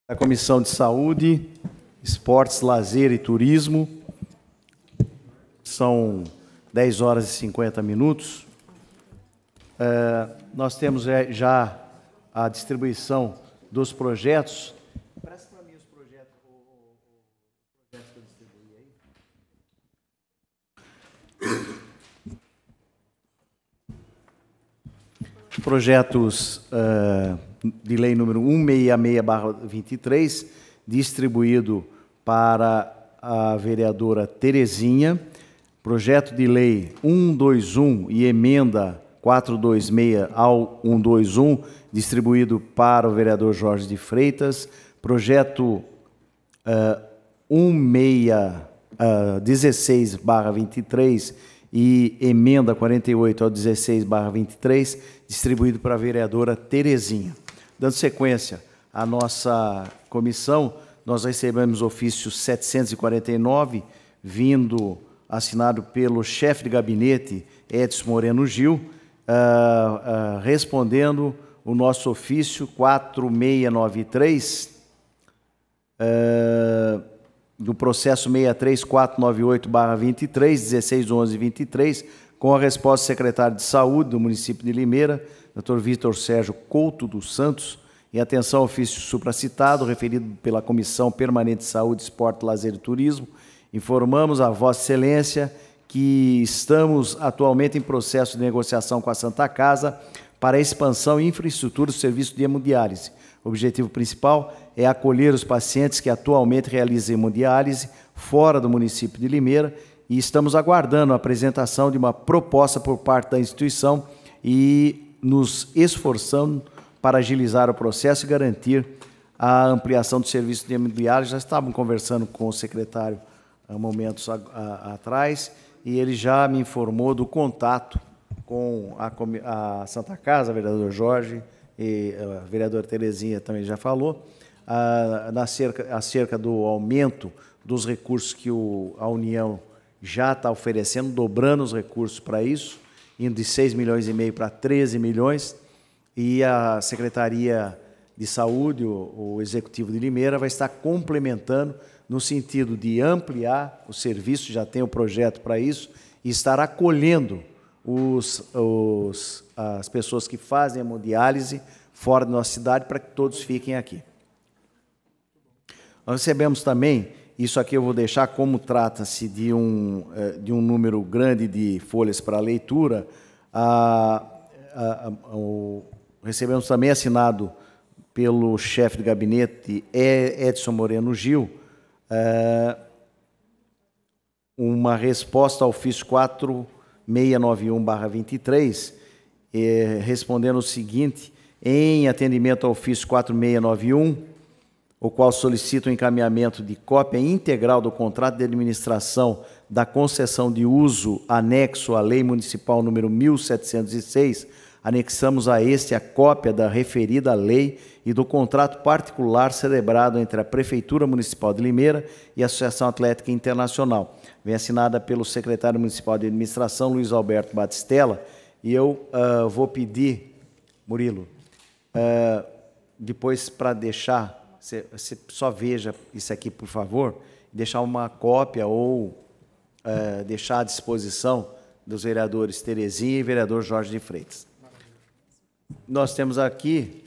A Comissão de Saúde, Esportes, Lazer e Turismo. São 10 horas e 50 minutos. Nós temos já a distribuição dos projetos. Presta para mim os projetos, que eu distribuí aí. Projetos de lei número 166/23, distribuído para a vereadora Terezinha. Projeto de lei 121 e emenda 426 ao 121, distribuído para o vereador Jorge de Freitas. Projeto 16/23 e emenda 48 ao 16/23, distribuído para a vereadora Terezinha. Dando sequência à nossa comissão, nós recebemos ofício 749, assinado pelo chefe de gabinete, Edson Moreno Gil, respondendo o nosso ofício 4693, do processo 63498/23, 16/11/23, com a resposta do secretário de Saúde do município de Limeira, Dr. Vitor Sérgio Couto dos Santos, em atenção ao ofício supracitado, referido pela Comissão Permanente de Saúde, Esporte, Lazer e Turismo, informamos a Vossa Excelência que estamos atualmente em processo de negociação com a Santa Casa para a expansão e infraestrutura do serviço de hemodiálise. O objetivo principal é acolher os pacientes que atualmente realizam hemodiálise fora do município de Limeira e estamos aguardando a apresentação de uma proposta por parte da instituição e nos esforçando para agilizar o processo e garantir a ampliação do serviço de hemodiálise. Já estávamos conversando com o secretário há momentos atrás e ele já me informou do contato com a Santa Casa, vereador Jorge, e a vereadora Terezinha também já falou, acerca do aumento dos recursos que a União já está oferecendo, dobrando os recursos para isso, indo de 6,5 milhões para 13 milhões, e a Secretaria de Saúde, o Executivo de Limeira, vai estar complementando no sentido de ampliar o serviço, já tem o projeto para isso, e estar acolhendo as pessoas que fazem hemodiálise fora da nossa cidade, para que todos fiquem aqui. Nós recebemos também, isso aqui eu vou deixar, como trata-se de um número grande de folhas para leitura, recebemos também assinado pelo chefe de gabinete, Edson Moreno Gil, uma resposta ao ofício 4691/23, respondendo o seguinte: em atendimento ao ofício 4691, o qual solicita o encaminhamento de cópia integral do contrato de administração da concessão de uso anexo à Lei Municipal número 1706, anexamos a este a cópia da referida lei e do contrato particular celebrado entre a Prefeitura Municipal de Limeira e a Associação Atlética Internacional. Vem assinada pelo secretário municipal de administração, Luiz Alberto Batistella, e eu vou pedir, Murilo, depois para deixar, você só veja isso aqui, por favor, deixar uma cópia ou deixar à disposição dos vereadores Terezinha e vereador Jorge de Freitas. Nós temos aqui,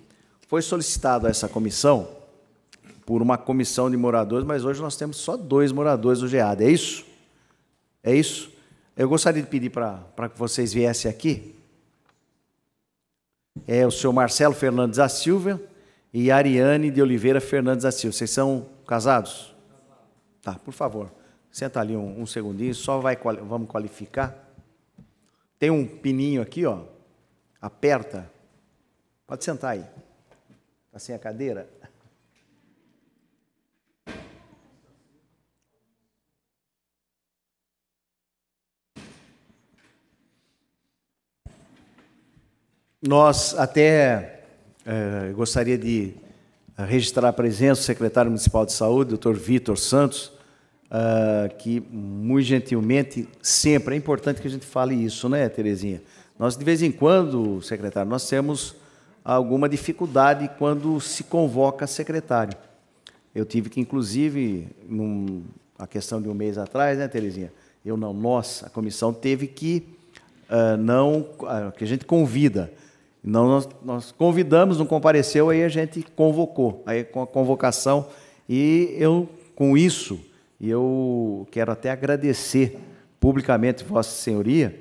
foi solicitado a essa comissão por uma comissão de moradores, mas hoje nós temos só 2 moradores do GEAD, é isso? É isso? Eu gostaria de pedir para que vocês viessem aqui. É o senhor Marcelo Fernandes da Silva e Ariane de Oliveira Fernandes da Silva. Vocês são casados? Tá, por favor, senta ali um segundinho, vamos qualificar. Tem um pininho aqui, ó, aperta. Pode sentar aí. Está sem a cadeira? Nós até gostaria de registrar a presença do secretário municipal de saúde, Dr. Vitor Santos, que muito gentilmente, sempre, é importante que a gente fale isso, né, Terezinha? Nós, de vez em quando, secretário, nós temos alguma dificuldade quando se convoca secretário. eu tive que, inclusive, a questão de um mês atrás, né, Terezinha? Nós, a comissão teve que, que a gente convida. Não, nós convidamos, não compareceu, aí a gente convocou, aí com a convocação, e com isso, eu quero até agradecer publicamente Vossa Senhoria,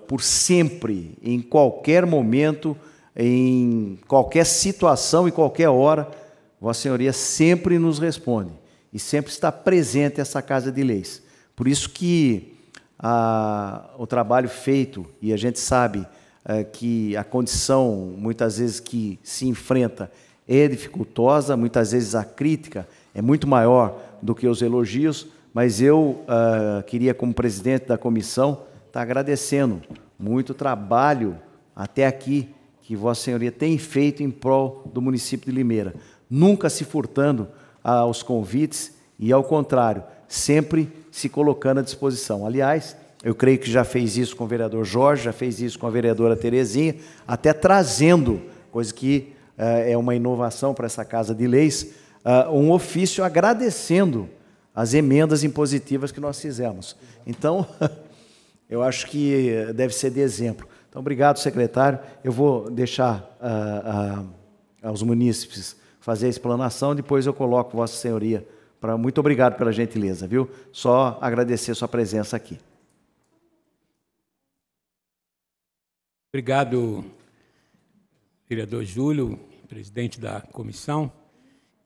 por sempre, em qualquer momento, em qualquer situação e qualquer hora, Vossa Senhoria sempre nos responde e sempre está presente essa Casa de Leis. Por isso que o trabalho feito, e a gente sabe que a condição, muitas vezes, que se enfrenta é dificultosa, muitas vezes a crítica é muito maior do que os elogios, mas eu queria, como presidente da comissão, estar agradecendo muito o trabalho até aqui que Vossa Senhoria tem feito em prol do município de Limeira, nunca se furtando aos convites e, ao contrário, sempre se colocando à disposição. Aliás, eu creio que já fez isso com o vereador Jorge, já fez isso com a vereadora Terezinha, até trazendo, coisa que é uma inovação para essa Casa de Leis, um ofício agradecendo as emendas impositivas que nós fizemos. Então, eu acho que deve ser de exemplo. Então, obrigado, secretário. Eu vou deixar aos munícipes fazer a explanação, depois eu coloco Vossa Senhoria. Muito obrigado pela gentileza, viu? Só agradecer sua presença aqui. Obrigado, vereador Júlio, presidente da comissão.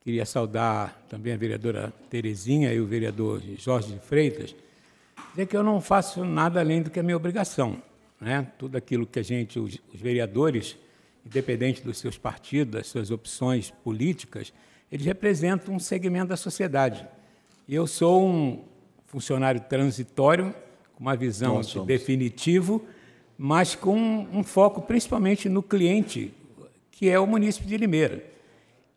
Queria saudar também a vereadora Terezinha e o vereador Jorge de Freitas. Dizer que eu não faço nada além do que a minha obrigação, né? Tudo aquilo que os vereadores, independente dos seus partidos, das suas opções políticas, eles representam um segmento da sociedade. E eu sou um funcionário transitório, com uma visão de definitivo, mas com um foco principalmente no cliente, que é o município de Limeira,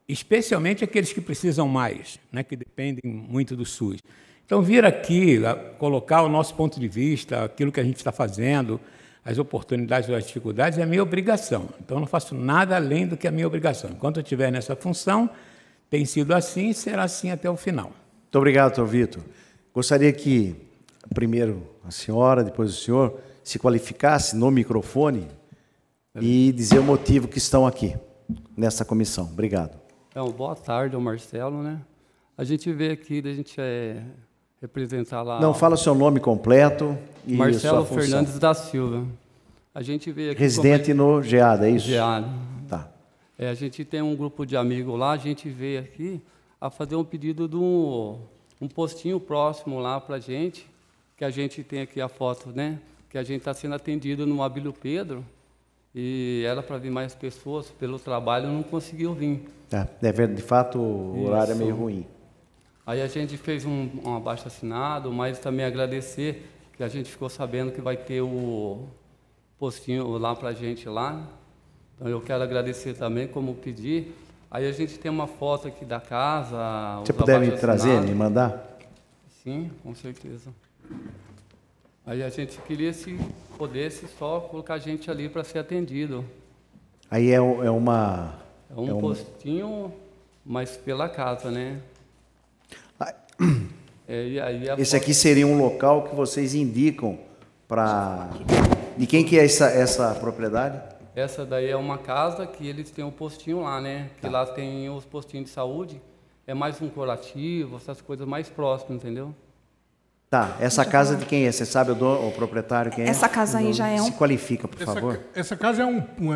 especialmente aqueles que precisam mais, né, que dependem muito do SUS. Então, vir aqui, colocar o nosso ponto de vista, aquilo que a gente está fazendo, as oportunidades e as dificuldades, é a minha obrigação. Então, eu não faço nada além do que a minha obrigação. Enquanto eu estiver nessa função, tem sido assim e será assim até o final. Muito obrigado, doutor Vitor. Gostaria que, primeiro a senhora, depois o senhor, se qualificasse no microfone e dizer o motivo que estão aqui, nessa comissão. Obrigado. Então, boa tarde ao Marcelo, né? A gente veio aqui, a gente representar lá... Não, fala o seu nome completo e Marcelo sua função. Fernandes da Silva. A gente veio aqui... Residente no GEADA, é isso? GEADA. Tá. A gente tem um grupo de amigos lá, a gente veio aqui a fazer um pedido de um postinho próximo lá para a gente, que a gente tem aqui a foto, né? Que a gente está sendo atendido no Abílio Pedro, e era para vir mais pessoas, pelo trabalho não conseguiu vir. De fato, o horário é meio ruim. Aí a gente fez um abaixo-assinado, mas também agradecer que a gente ficou sabendo que vai ter o postinho lá para a gente lá. Então eu quero agradecer também, como pedir. Aí a gente tem uma foto aqui da casa. Você puder me trazer, me mandar? Sim, com certeza. Aí a gente queria, se pudesse, só colocar a gente ali para ser atendido. Aí é uma... É um postinho, mas pela casa, né? Esse aqui seria um local que vocês indicam para... De quem que é essa propriedade? Essa daí é uma casa que eles têm um postinho lá, né? Que lá tem os postinhos de saúde. É mais um curativo, essas coisas mais próximas, entendeu? Tá, essa casa de quem é? Você sabe o proprietário quem é? Essa casa aí já é Se qualifica, por favor. Essa casa é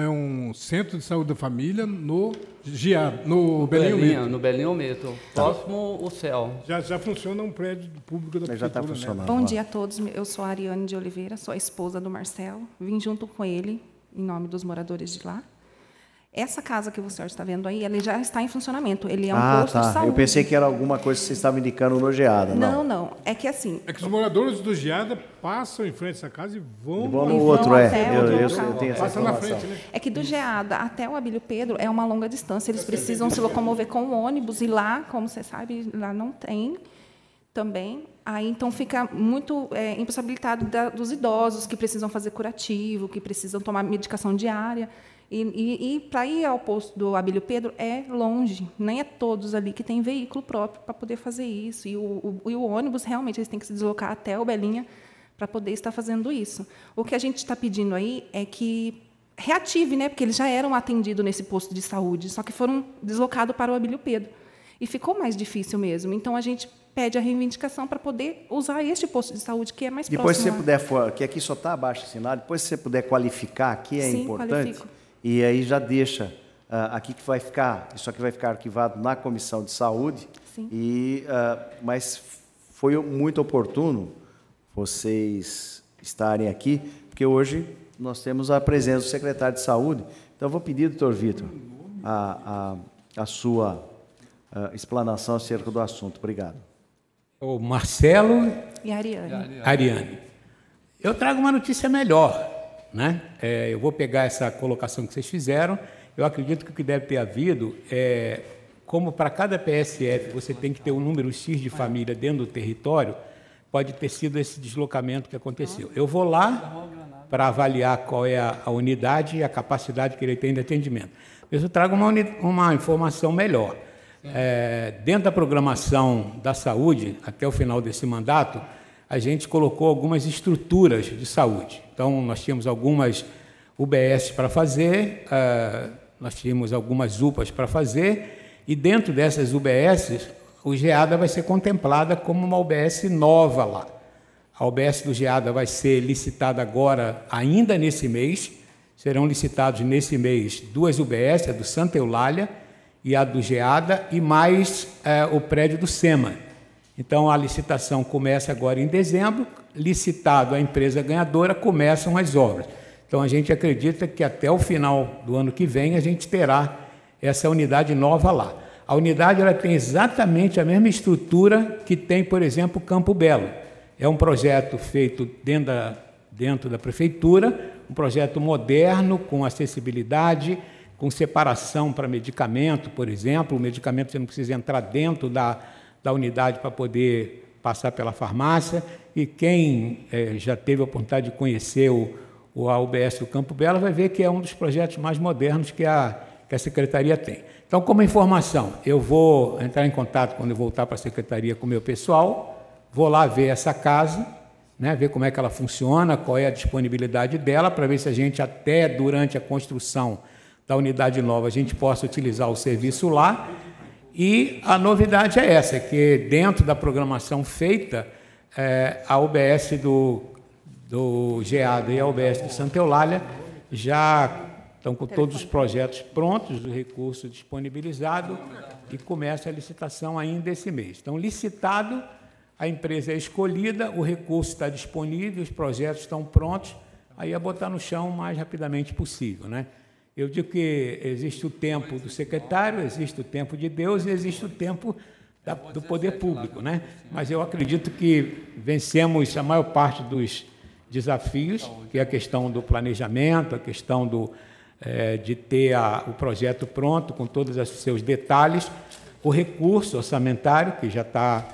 um centro de saúde da família no GIA, no Belinho Meto. No Belinho Meto, próximo o céu. Já funciona um prédio público da prefeitura. Já está funcionando. Bom dia a todos, eu sou a Ariane de Oliveira, sou a esposa do Marcelo, vim junto com ele, em nome dos moradores de lá. Essa casa que o senhor está vendo aí, ele já está em funcionamento. Ele é um posto de saúde. Eu pensei que era alguma coisa que vocês estavam indicando no GEADA. Não. É que assim... É que os moradores do GEADA passam em frente a essa casa e vão no outro, eu tenho essa Passa na informação. frente, né? É que do GEADA até o Abílio Pedro é uma longa distância. Eles precisam se locomover com o ônibus. E lá, como você sabe, lá não tem também. Aí, então, fica muito impossibilitado dos idosos que precisam fazer curativo, que precisam tomar medicação diária. E para ir ao posto do Abílio Pedro é longe, nem é todos ali que têm veículo próprio para poder fazer isso. E o ônibus, realmente, eles têm que se deslocar até o Belinha para poder estar fazendo isso. O que a gente está pedindo aí é que reative, né, porque eles já eram atendidos nesse posto de saúde, só que foram deslocados para o Abílio Pedro. E ficou mais difícil mesmo. Então, a gente pede a reivindicação para poder usar este posto de saúde, que é mais depois, próximo. Depois, se você puder, que aqui só está abaixo assinado, depois se você puder qualificar aqui, é Sim, importante. qualifico. E aí já deixa aqui que vai ficar, isso aqui vai ficar arquivado na Comissão de Saúde. Sim. Mas foi muito oportuno vocês estarem aqui, porque hoje nós temos a presença do secretário de Saúde. Então, eu vou pedir, doutor Vitor, a sua explanação acerca do assunto. Obrigado. O Marcelo E a Ariane. Ariane. Eu trago uma notícia melhor, né? Eu vou pegar essa colocação que vocês fizeram. Eu acredito que o que deve ter havido é, como para cada PSF você tem que ter um número X de família dentro do território, pode ter sido esse deslocamento que aconteceu. Eu vou lá para avaliar qual é a unidade e a capacidade que ele tem de atendimento. Mas eu trago uma informação melhor. Dentro da programação da saúde, até o final desse mandato, a gente colocou algumas estruturas de saúde. Então, nós tínhamos algumas UBS para fazer, nós tínhamos algumas UPAs para fazer, e dentro dessas UBS, o GEADA vai ser contemplada como uma UBS nova lá. A UBS do GEADA vai ser licitada agora, ainda nesse mês. Serão licitados nesse mês 2 UBS, a do Santa Eulália e a do GEADA, e mais o prédio do SEMA. Então, a licitação começa agora em dezembro, licitado a empresa ganhadora, começam as obras. Então, a gente acredita que até o final do ano que vem a gente terá essa unidade nova lá. A unidade ela tem exatamente a mesma estrutura que tem, por exemplo, Campo Belo. É um projeto feito dentro da prefeitura, um projeto moderno, com acessibilidade, com separação para medicamento, por exemplo. O medicamento você não precisa entrar dentro da unidade para poder passar pela farmácia. E quem já teve a oportunidade de conhecer a UBS do Campo Belo vai ver que é um dos projetos mais modernos que a Secretaria tem. Então, como informação, eu vou entrar em contato quando eu voltar para a Secretaria com o meu pessoal, vou lá ver essa casa, né, ver como é que ela funciona, qual é a disponibilidade dela, para ver se a gente, até durante a construção da unidade nova, a gente possa utilizar o serviço lá. E a novidade é essa, que dentro da programação feita, a UBS do GEADA e a UBS do Santa Eulália já estão com todos os projetos prontos, o recurso disponibilizado, e começa a licitação ainda esse mês. Então, licitado, a empresa é escolhida, o recurso está disponível, os projetos estão prontos, aí é botar no chão o mais rapidamente possível, né? Eu digo que existe o tempo do secretário, existe o tempo de Deus e existe o tempo do poder público, né? Mas eu acredito que vencemos a maior parte dos desafios, que é a questão do planejamento, a questão de ter o projeto pronto, com todos os seus detalhes, o recurso orçamentário, que já está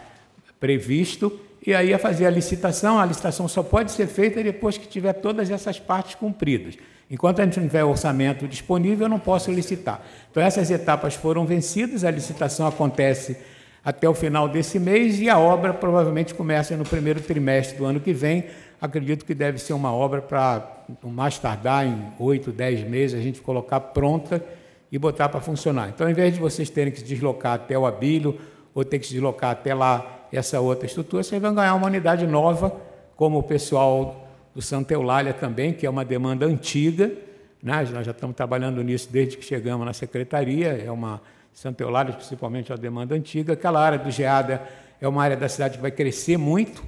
previsto, e aí a fazer a licitação só pode ser feita depois que tiver todas essas partes cumpridas. Enquanto a gente não tiver orçamento disponível, eu não posso licitar. Então, essas etapas foram vencidas, a licitação acontece até o final desse mês e a obra provavelmente começa no primeiro trimestre do ano que vem. Acredito que deve ser uma obra para, mais tardar, em 8, 10 meses, a gente colocar pronta e botar para funcionar. Então, ao invés de vocês terem que se deslocar até o Abílio ou ter que se deslocar até lá essa outra estrutura, vocês vão ganhar uma unidade nova, como o pessoal do Santa Eulália também, que é uma demanda antiga, né? Nós já estamos trabalhando nisso desde que chegamos na Secretaria, Santa Eulália, principalmente, é uma demanda antiga. Aquela área do GEADA é uma área da cidade que vai crescer muito,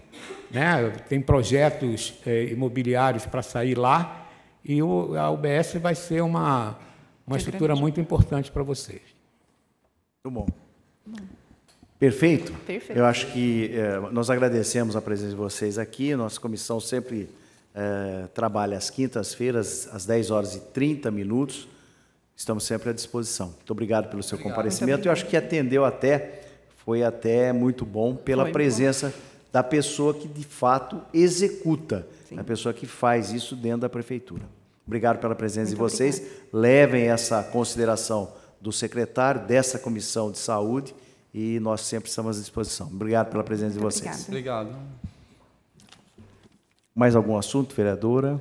né? Tem projetos imobiliários para sair lá, e a UBS vai ser uma estrutura muito importante para vocês. Muito bom. Perfeito? Perfeito. Eu acho que nós agradecemos a presença de vocês aqui. Nossa comissão sempre trabalha às quintas-feiras, às 10h30. Estamos sempre à disposição. Muito obrigado pelo seu comparecimento. Eu acho que foi até muito bom pela presença da pessoa que, de fato, executa, a pessoa que faz isso dentro da prefeitura. Obrigado pela presença de vocês. Levem essa consideração do secretário dessa Comissão de Saúde e nós sempre estamos à disposição. Obrigado pela presença de vocês. Obrigado. Mais algum assunto, vereadora?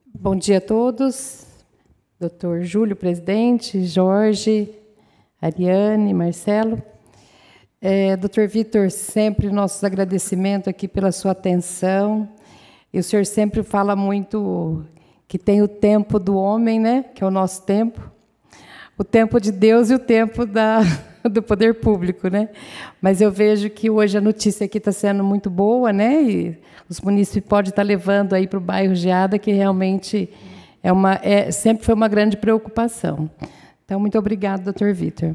Bom dia a todos. Doutor Júlio, presidente, Jorge, Ariane, Marcelo. Doutor Vitor, sempre nossos agradecimentos aqui pela sua atenção. E o senhor sempre fala muito que tem o tempo do homem, né? Que é o nosso tempo. O tempo de Deus e o tempo do poder público, né? Mas eu vejo que hoje a notícia aqui está sendo muito boa, né? E os munícipes podem estar levando aí para o bairro Geada, que realmente sempre foi uma grande preocupação. Então, muito obrigado, doutor Vitor.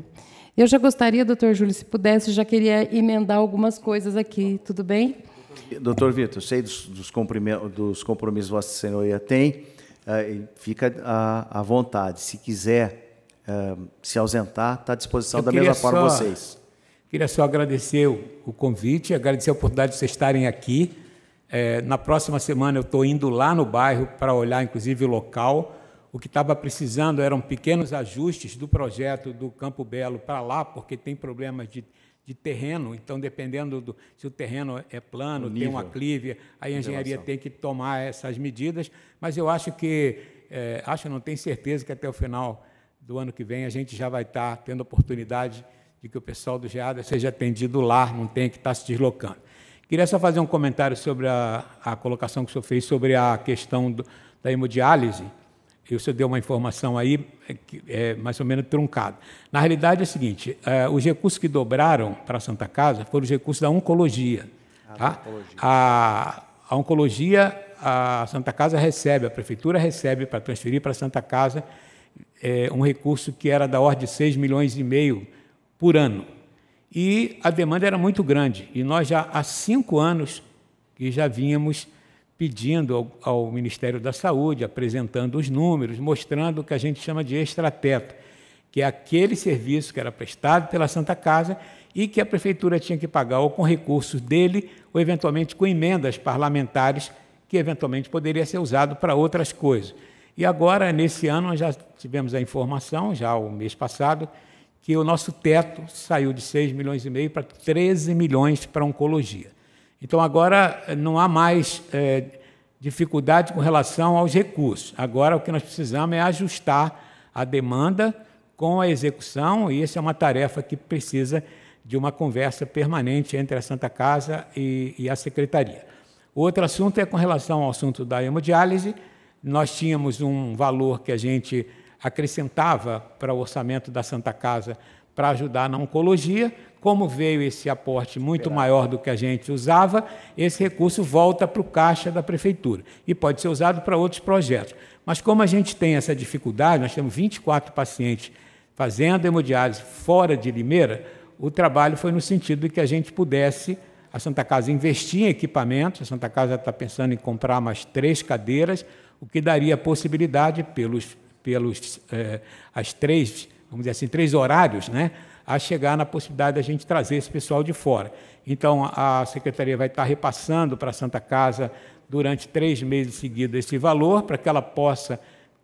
Eu já gostaria, doutor Júlio, se pudesse, já queria emendar algumas coisas aqui, tudo bem? Doutor Vitor, sei dos compromissos que Vossa Senhoria tem, fica à vontade. Se quiser se ausentar, está à disposição da mesma forma vocês. Queria só agradecer o convite, agradecer a oportunidade de vocês estarem aqui. Na próxima semana eu estou indo lá no bairro para olhar, inclusive, o local. O que estava precisando eram pequenos ajustes do projeto do Campo Belo para lá, porque tem problemas de terreno, então, dependendo se o terreno é plano, tem um aclive, aí a engenharia tem que tomar essas medidas, mas eu acho que, não tenho certeza que até o final do ano que vem a gente já vai estar tendo a oportunidade de que o pessoal do Geada seja atendido lá, não tenha que estar se deslocando. Queria só fazer um comentário sobre a colocação que o senhor fez sobre a questão da hemodiálise. O senhor deu uma informação aí que é mais ou menos truncada. Na realidade é o seguinte, os recursos que dobraram para a Santa Casa foram os recursos da oncologia. Tá? A oncologia, a Santa Casa recebe, a Prefeitura recebe para transferir para a Santa Casa um recurso que era da ordem de 6,5 milhões por ano. E a demanda era muito grande. E nós já há 5 anos que já vínhamos pedindo ao Ministério da Saúde, apresentando os números, mostrando o que a gente chama de extrateto, que é aquele serviço que era prestado pela Santa Casa e que a Prefeitura tinha que pagar ou com recursos dele ou, eventualmente, com emendas parlamentares que, eventualmente, poderia ser usado para outras coisas. E agora, nesse ano, nós já tivemos a informação, já o mês passado, que o nosso teto saiu de 6,5 milhões para 13 milhões para a oncologia. Então, agora não há mais dificuldade com relação aos recursos. Agora, o que nós precisamos é ajustar a demanda com a execução, e essa é uma tarefa que precisa de uma conversa permanente entre a Santa Casa e a Secretaria. O outro assunto é com relação ao assunto da hemodiálise. Nós tínhamos um valor que a gente acrescentava para o orçamento da Santa Casa para ajudar na oncologia. Como veio esse aporte muito maior do que a gente usava, esse recurso volta para o caixa da Prefeitura e pode ser usado para outros projetos. Mas como a gente tem essa dificuldade, nós temos 24 pacientes fazendo hemodiálise fora de Limeira, o trabalho foi no sentido de que a gente pudesse, a Santa Casa investir em equipamentos, a Santa Casa está pensando em comprar mais 3 cadeiras, o que daria a possibilidade, as 3, vamos dizer assim, 3 horários, né, a chegar na possibilidade da gente trazer esse pessoal de fora. Então, a Secretaria vai estar repassando para a Santa Casa durante 3 meses seguidos esse valor, para que ela possa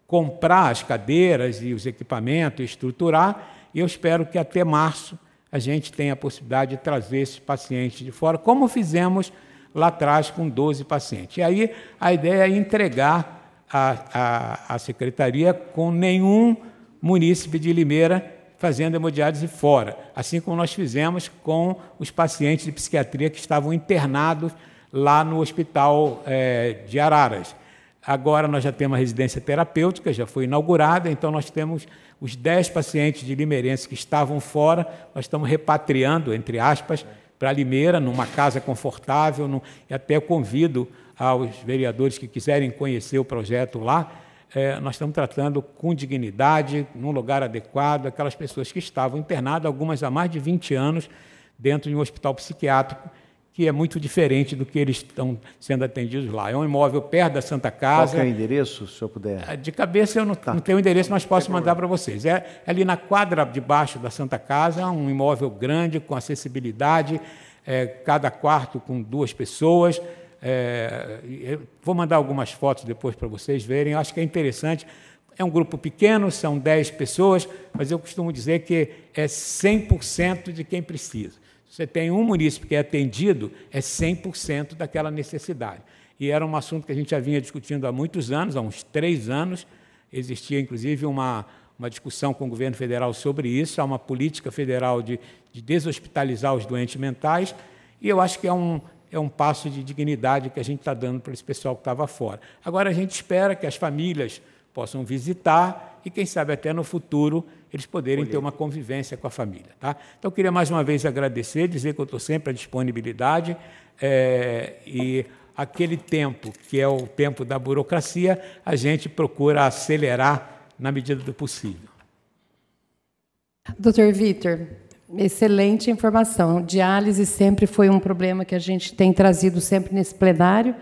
comprar as cadeiras e os equipamentos, estruturar, e eu espero que até março a gente tenha a possibilidade de trazer esses pacientes de fora, como fizemos lá atrás com 12 pacientes. E aí a ideia é entregar a Secretaria com nenhum munícipe de Limeira fazendo hemodiálise fora, assim como nós fizemos com os pacientes de psiquiatria que estavam internados lá no hospital de Araras. Agora nós já temos a residência terapêutica, já foi inaugurada, então nós temos os 10 pacientes de limeirenses que estavam fora, nós estamos repatriando, entre aspas, para Limeira, numa casa confortável, e até convido aos vereadores que quiserem conhecer o projeto lá. Nós estamos tratando com dignidade, num lugar adequado, aquelas pessoas que estavam internadas, algumas há mais de 20 anos, dentro de um hospital psiquiátrico, que é muito diferente do que eles estão sendo atendidos lá. É um imóvel perto da Santa Casa. Qual que é o endereço, se eu puder? De cabeça eu não tenho o endereço, mas posso mandar para vocês. É ali na quadra de baixo da Santa Casa, um imóvel grande, com acessibilidade. cada quarto com 2 pessoas. Vou mandar algumas fotos depois para vocês verem, eu acho que é interessante. É um grupo pequeno, são 10 pessoas, mas eu costumo dizer que é 100% de quem precisa. Se você tem um munícipe que é atendido, é 100% daquela necessidade. E era um assunto que a gente já vinha discutindo há muitos anos, há uns 3 anos. Existia, inclusive, uma discussão com o governo federal sobre isso, há uma política federal de deshospitalizar os doentes mentais, e eu acho que é um passo de dignidade que a gente está dando para esse pessoal que estava fora. Agora, a gente espera que as famílias possam visitar e, quem sabe, até no futuro, eles poderem ter uma convivência com a família. Tá? Então, eu queria mais uma vez agradecer, dizer que eu estou sempre à disponibilidade, e aquele tempo, que é o tempo da burocracia, a gente procura acelerar na medida do possível. Doutor Vitor, excelente informação. Diálise sempre foi um problema que a gente tem trazido sempre nesse plenário,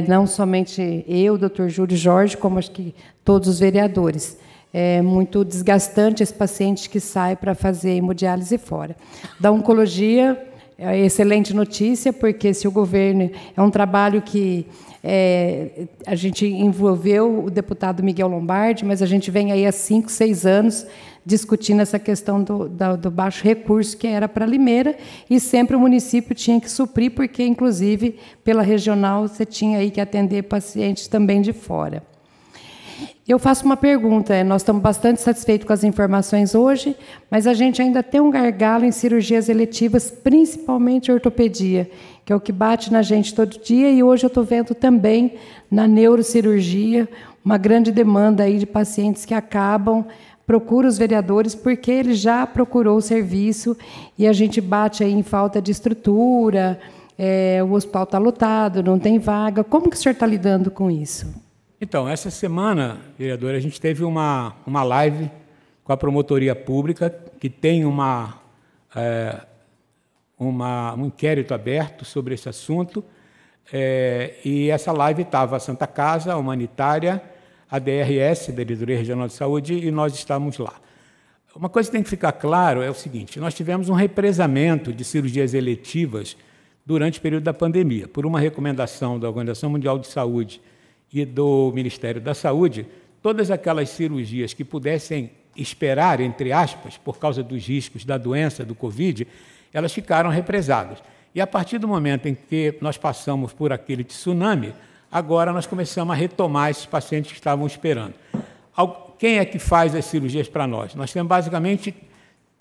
não somente eu, doutor Júlio Jorge, como acho que todos os vereadores. É muito desgastante esse paciente que sai para fazer hemodiálise fora. Da oncologia, é excelente notícia, porque esse o governo é um trabalho que a gente envolveu o deputado Miguel Lombardi, mas a gente vem aí há 5, 6 anos discutindo essa questão do baixo recurso que era para Limeira, e sempre o município tinha que suprir, porque, inclusive, pela regional, você tinha aí que atender pacientes também de fora. Eu faço uma pergunta, nós estamos bastante satisfeitos com as informações hoje, mas a gente ainda tem um gargalo em cirurgias eletivas, principalmente ortopedia, que é o que bate na gente todo dia, e hoje eu estou vendo também na neurocirurgia uma grande demanda aí de pacientes que procuram os vereadores porque ele já procurou o serviço e a gente bate aí em falta de estrutura, o hospital está lotado, não tem vaga. Como que o senhor está lidando com isso? Então, essa semana, vereadora, a gente teve uma live com a Promotoria Pública, que tem um inquérito aberto sobre esse assunto, e essa live estava a Santa Casa, a Humanitária, a DRS, da Diretoria Regional de Saúde, e nós estávamos lá. Uma coisa que tem que ficar claro é o seguinte: nós tivemos um represamento de cirurgias eletivas durante o período da pandemia, por uma recomendação da Organização Mundial de Saúde e do Ministério da Saúde. Todas aquelas cirurgias que pudessem esperar, entre aspas, por causa dos riscos da doença, do Covid, elas ficaram represadas. E a partir do momento em que nós passamos por aquele tsunami, agora nós começamos a retomar esses pacientes que estavam esperando. Quem é que faz as cirurgias para nós? Nós temos basicamente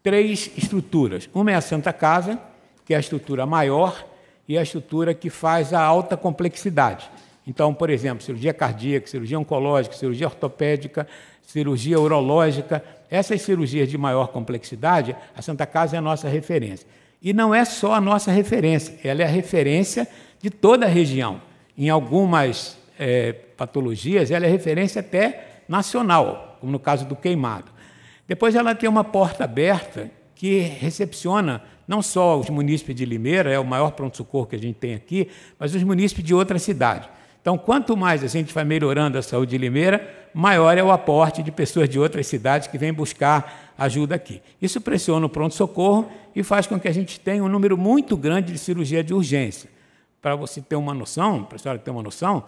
3 estruturas. Uma é a Santa Casa, que é a estrutura maior e a estrutura que faz a alta complexidade. Então, por exemplo, cirurgia cardíaca, cirurgia oncológica, cirurgia ortopédica, cirurgia urológica, essas cirurgias de maior complexidade, a Santa Casa é a nossa referência. E não é só a nossa referência, ela é a referência de toda a região. Em algumas patologias, ela é referência até nacional, como no caso do queimado. Depois ela tem uma porta aberta que recepciona não só os munícipes de Limeira, é o maior pronto-socorro que a gente tem aqui, mas os munícipes de outras cidades. Então, quanto mais a gente vai melhorando a saúde de Limeira, maior é o aporte de pessoas de outras cidades que vêm buscar ajuda aqui. Isso pressiona o pronto-socorro e faz com que a gente tenha um número muito grande de cirurgia de urgência. Para você ter uma noção, para a senhora ter uma noção,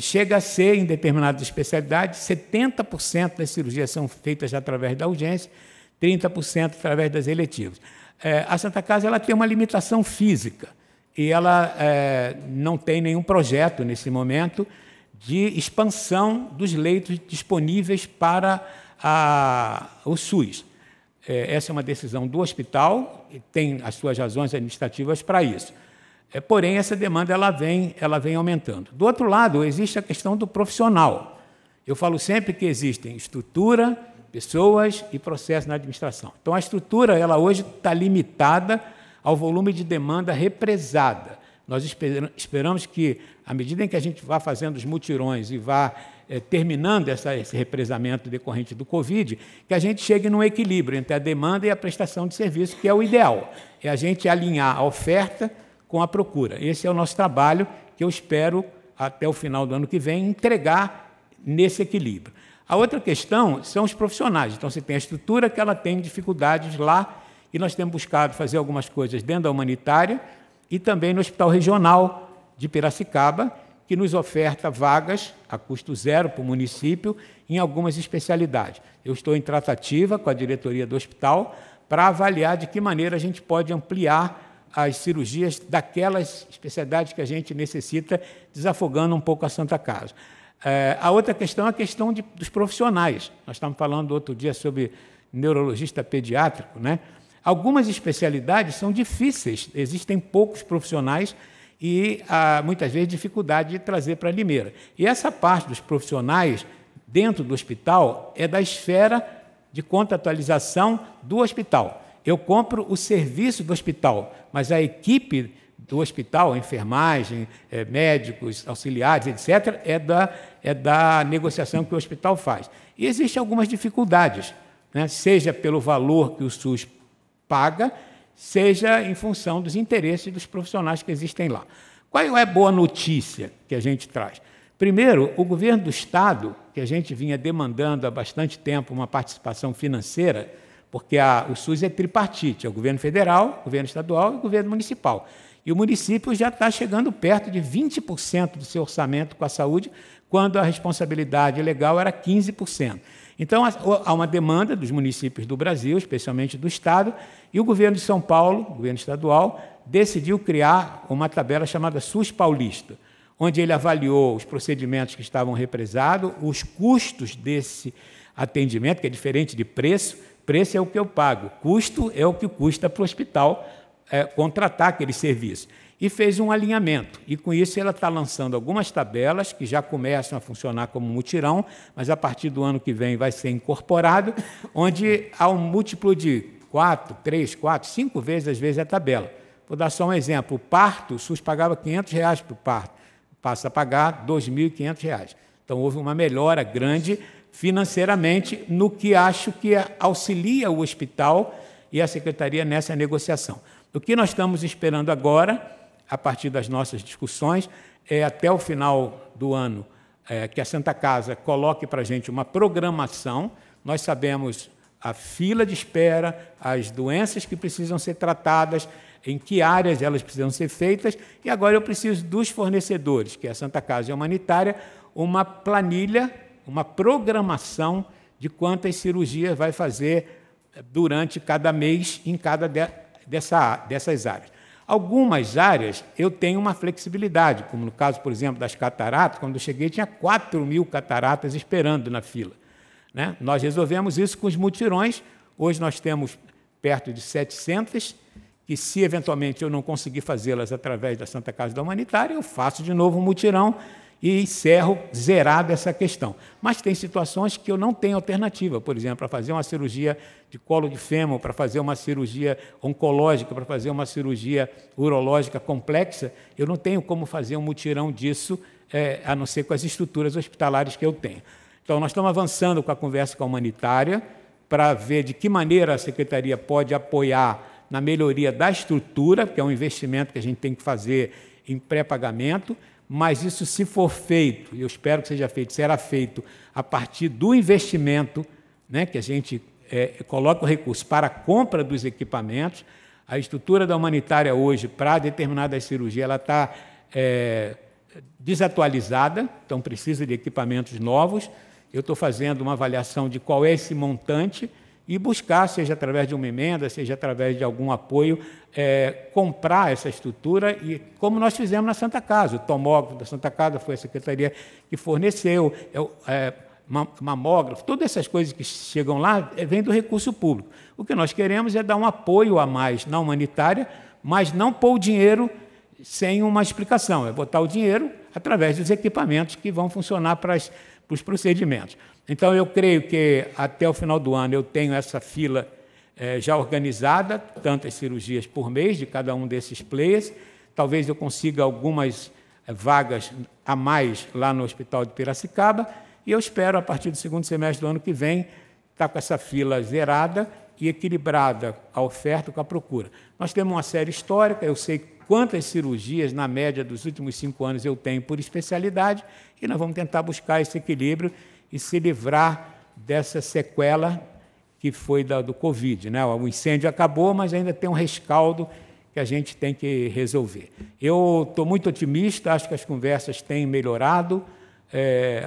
chega a ser, em determinadas especialidades, 70% das cirurgias são feitas através da urgência, 30% através das eletivas. A Santa Casa ela tem uma limitação física, e ela não tem nenhum projeto, nesse momento, de expansão dos leitos disponíveis para o SUS. Essa é uma decisão do hospital, e tem as suas razões administrativas para isso. Porém, essa demanda ela vem aumentando. Do outro lado, existe a questão do profissional. Eu falo sempre que existem estrutura, pessoas e processo na administração. Então, a estrutura ela hoje está limitada ao volume de demanda represada. Nós esperamos que, à medida em que a gente vá fazendo os mutirões e vá terminando esse represamento decorrente do Covid, que a gente chegue num equilíbrio entre a demanda e a prestação de serviço, que é o ideal. É a gente alinhar a oferta com a procura. Esse é o nosso trabalho, que eu espero, até o final do ano que vem, entregar nesse equilíbrio. A outra questão são os profissionais. Então, você tem a estrutura que ela tem dificuldades lá, e nós temos buscado fazer algumas coisas dentro da humanitária, e também no Hospital Regional de Piracicaba, que nos oferta vagas a custo zero para o município em algumas especialidades. Eu estou em tratativa com a diretoria do hospital para avaliar de que maneira a gente pode ampliar as cirurgias daquelas especialidades que a gente necessita, desafogando um pouco a Santa Casa. A outra questão é a questão dos profissionais. Nós estávamos falando outro dia sobre neurologista pediátrico, né? Algumas especialidades são difíceis, existem poucos profissionais e há, muitas vezes, dificuldade de trazer para Limeira. E essa parte dos profissionais dentro do hospital é da esfera de contratualização do hospital. Eu compro o serviço do hospital, mas a equipe do hospital, enfermagem, médicos, auxiliares, etc., é da negociação que o hospital faz. E existem algumas dificuldades, né? Seja pelo valor que o SUS paga, seja em função dos interesses dos profissionais que existem lá. Qual é a boa notícia que a gente traz? Primeiro, o governo do Estado, que a gente vinha demandando há bastante tempo uma participação financeira, porque o SUS é tripartite, é o governo federal, o governo estadual e o governo municipal. E o município já está chegando perto de 20% do seu orçamento com a saúde, quando a responsabilidade legal era 15%. Então, há uma demanda dos municípios do Brasil, especialmente do Estado, e o governo de São Paulo, o governo estadual, decidiu criar uma tabela chamada SUS Paulista, onde ele avaliou os procedimentos que estavam represados, os custos desse atendimento, que é diferente de preço. Preço é o que eu pago, custo é o que custa para o hospital contratar aquele serviço. E fez um alinhamento. E, com isso, ela está lançando algumas tabelas que já começam a funcionar como mutirão, mas, a partir do ano que vem, vai ser incorporado, onde há um múltiplo de 4, 3, 4, 5 vezes, às vezes, a tabela. Vou dar só um exemplo. O parto, o SUS pagava R$500 para o parto, passa a pagar R$2.500. Então, houve uma melhora grande financeiramente no que acho que auxilia o hospital e a Secretaria nessa negociação. O que nós estamos esperando agora, a partir das nossas discussões, é até o final do ano que a Santa Casa coloque para a gente uma programação. Nós sabemos a fila de espera, as doenças que precisam ser tratadas, em que áreas elas precisam ser feitas, e agora eu preciso dos fornecedores, que é a Santa Casa e a Humanitária, uma planilha, uma programação de quantas cirurgias vai fazer durante cada mês em cada dessas áreas. Algumas áreas eu tenho uma flexibilidade, como no caso, por exemplo, das cataratas. Quando eu cheguei, tinha 4.000 cataratas esperando na fila, né? Nós resolvemos isso com os mutirões. Hoje nós temos perto de 700, que, se eventualmente eu não conseguir fazê-las através da Santa Casa da Humanitária, eu faço de novo um mutirão e encerro zerada essa questão. Mas tem situações que eu não tenho alternativa, por exemplo, para fazer uma cirurgia de colo de fêmur, para fazer uma cirurgia oncológica, para fazer uma cirurgia urológica complexa, eu não tenho como fazer um mutirão disso, a não ser com as estruturas hospitalares que eu tenho. Então, nós estamos avançando com a conversa com a Humanitária para ver de que maneira a Secretaria pode apoiar na melhoria da estrutura, que é um investimento que a gente tem que fazer em pré-pagamento, mas isso, se for feito, e eu espero que seja feito, será feito a partir do investimento, né, que a gente coloca o recurso para a compra dos equipamentos. A estrutura da Humanitária hoje, para determinadas cirurgias, ela está desatualizada, então precisa de equipamentos novos. Eu estou fazendo uma avaliação de qual é esse montante e buscar, seja através de uma emenda, seja através de algum apoio, comprar essa estrutura, e como nós fizemos na Santa Casa. O tomógrafo da Santa Casa foi a Secretaria que forneceu, mamógrafo, todas essas coisas que chegam lá vêm do recurso público. O que nós queremos é dar um apoio a mais na Humanitária, mas não pôr o dinheiro sem uma explicação, é botar o dinheiro através dos equipamentos que vão funcionar para os procedimentos. Então, eu creio que até o final do ano eu tenho essa fila já organizada, tantas cirurgias por mês de cada um desses players. Talvez eu consiga algumas vagas a mais lá no Hospital de Piracicaba, e eu espero, a partir do segundo semestre do ano que vem, estar com essa fila zerada e equilibrada a oferta com a procura. Nós temos uma série histórica, eu sei quantas cirurgias, na média dos últimos 5 anos, eu tenho por especialidade, e nós vamos tentar buscar esse equilíbrio e se livrar dessa sequela que foi do Covid, né? O incêndio acabou, mas ainda tem um rescaldo que a gente tem que resolver. Eu estou muito otimista, acho que as conversas têm melhorado,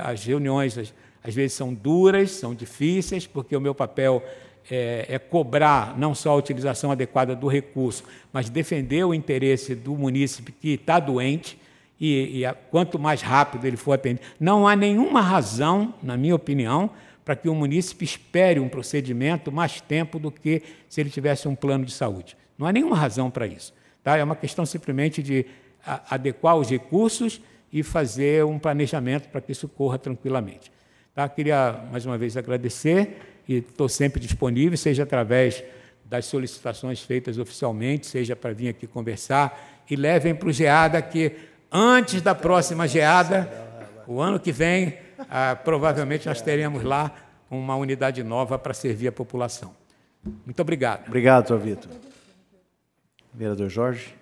as reuniões às vezes são duras, são difíceis, porque o meu papel é cobrar não só a utilização adequada do recurso, mas defender o interesse do munícipe que está doente, e quanto mais rápido ele for atendido. Não há nenhuma razão, na minha opinião, para que o munícipe espere um procedimento mais tempo do que se ele tivesse um plano de saúde. Não há nenhuma razão para isso. Tá? É uma questão simplesmente de adequar os recursos e fazer um planejamento para que isso corra tranquilamente. Tá? Queria, mais uma vez, agradecer e estou sempre disponível, seja através das solicitações feitas oficialmente, seja para vir aqui conversar, e levem para o GEADA que, antes da próxima GEADA, o ano que vem, provavelmente nós teremos lá uma unidade nova para servir a população. Muito obrigado. Obrigado, doutor Vitor. Vereador Jorge.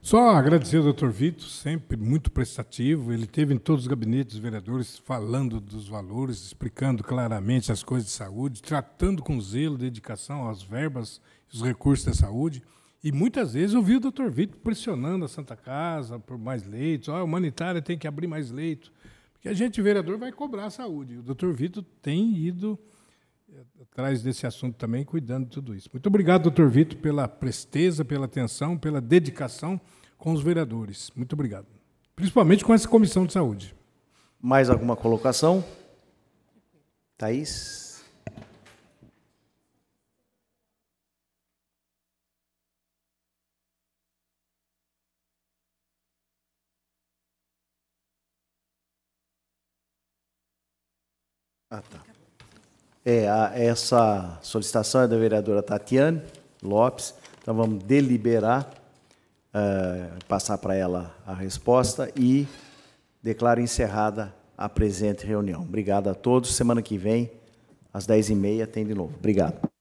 Só agradecer ao doutor Vitor, sempre muito prestativo. Ele esteve em todos os gabinetes dos vereadores falando dos valores, explicando claramente as coisas de saúde, tratando com zelo, dedicação às verbas, os recursos da saúde. E muitas vezes eu vi o doutor Vitor pressionando a Santa Casa por mais leitos. A humanitária tem que abrir mais leitos. Porque a gente, vereador, vai cobrar a saúde. O doutor Vitor tem ido atrás desse assunto também, cuidando de tudo isso. Muito obrigado, doutor Vitor, pela presteza, pela atenção, pela dedicação com os vereadores. Muito obrigado. Principalmente com essa comissão de saúde. Mais alguma colocação? Thaís? Tá. Essa solicitação é da vereadora Tatiane Lopes, então vamos deliberar, passar para ela a resposta e declaro encerrada a presente reunião. Obrigado a todos. Semana que vem, às 10h30, tem de novo. Obrigado.